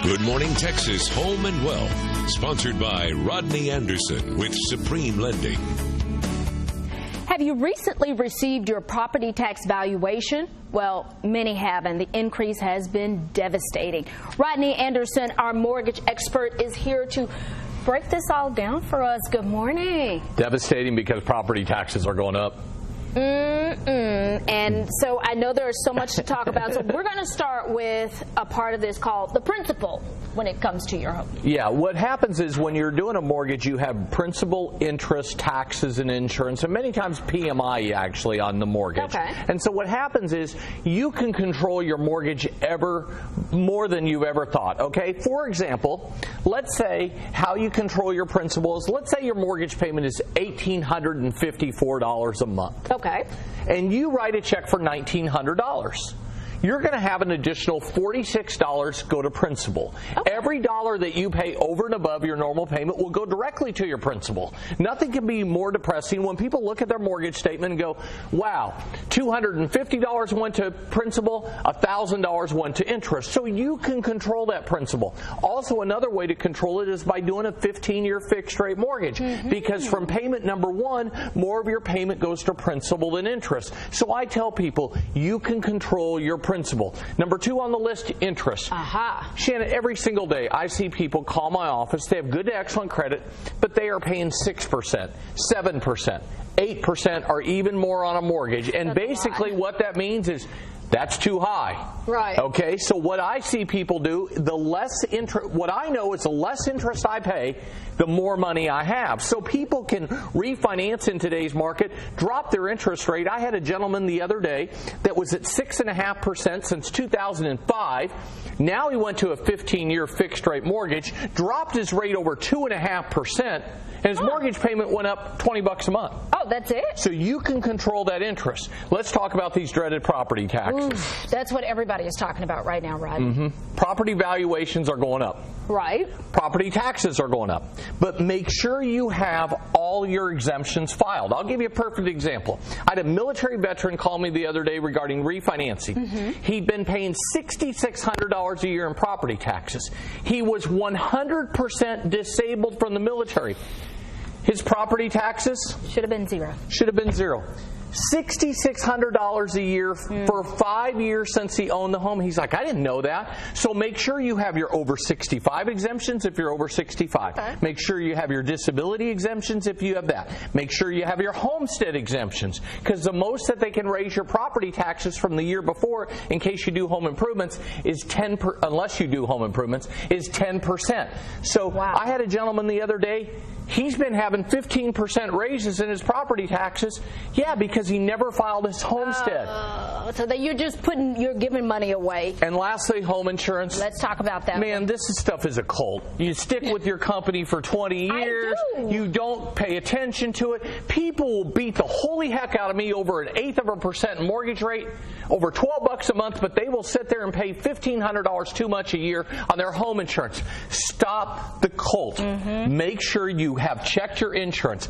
Good Morning Texas Home and Wealth, sponsored by Rodney Anderson with Supreme Lending. Have you recently received your property tax valuation? Well, many have, and the increase has been devastating. Rodney Anderson, our mortgage expert, is here to break this all down for us. Good morning. Devastating because property taxes are going up. And so I know there's so much to talk about. So we're going to start with a part of this called the principal when it comes to your home. Yeah, what happens is when you're doing a mortgage, you have principal, interest, taxes, and insurance, and many times PMI actually on the mortgage. Okay. And so what happens is you can control your mortgage ever more than you've ever thought. Okay, for example, let's say how you control your principal is, let's say your mortgage payment is $1,854 a month. Okay. And you write a check for $1,900. You're going to have an additional $46 go to principal. Okay. Every dollar that you pay over and above your normal payment will go directly to your principal. Nothing can be more depressing when people look at their mortgage statement and go, wow, $250 went to principal, $1,000 went to interest. So you can control that principal. Also, another way to control it is by doing a 15-year fixed rate mortgage, because from payment number one, more of your payment goes to principal than interest. So I tell people, you can control your principal. Number two on the list, interest. Shannon, every single day I see people call my office. They have good to excellent credit, but they are paying 6%, 7%, 8%, or even more on a mortgage. And that's basically what that means is that's too high. Right. Okay, so what I see people do, the less interest, what I know is the less interest I pay, the more money I have. So people can refinance in today's market, drop their interest rate. I had a gentleman the other day that was at 6.5% since 2005. Now he went to a 15-year fixed rate mortgage, dropped his rate over 2.5%, and his mortgage payment went up $20 a month. Oh, that's it? So you can control that interest. Let's talk about these dreaded property taxes. Oof, that's what everybody is talking about right now, Rodney. Property valuations are going up. Right. Property taxes are going up. But make sure you have all your exemptions filed. I'll give you a perfect example. I had a military veteran call me the other day regarding refinancing. He'd been paying $6,600 a year in property taxes. He was 100% disabled from the military. His property taxes should have been zero. Should have been zero. $6,600 a year for 5 years since he owned the home. He's like, I didn't know that. So make sure you have your over 65 exemptions if you're over 65. Okay. Make sure you have your disability exemptions if you have that. Make sure you have your homestead exemptions, because the most that they can raise your property taxes from the year before, in case you do home improvements, is 10%, unless you do home improvements, is 10%. So wow. I had a gentleman the other day. He's been having 15% raises in his property taxes. Yeah, because he never filed his homestead. So that you're giving money away. And lastly, home insurance. Let's talk about that. Man, this stuff is a cult. You stick with your company for 20 years. You don't pay attention to it. People will beat the holy heck out of me over 1/8% mortgage rate, over $12 a month, but they will sit there and pay $1,500 too much a year on their home insurance. Stop the cult. Make sure you have checked your insurance.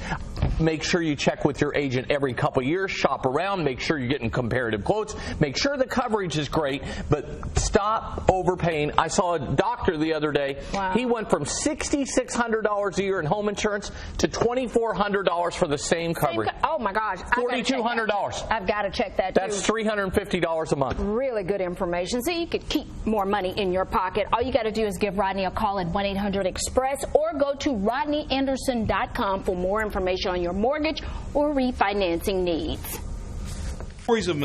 Make sure you check with your agent every couple years. Shop around. Make sure you're getting comparative quotes. Make sure the coverage is great, but stop overpaying. I saw a doctor the other day. Wow. He went from $6,600 a year in home insurance to $2,400 for the same coverage. Oh my gosh. $4,200. I've got to check that too. That's $350 a month. Really good information. So you could keep more money in your pocket. All you got to do is give Rodney a call at 1-800-EXPRESS or go to RodneyAnderson.com for more information on your mortgage or refinancing needs. Stories of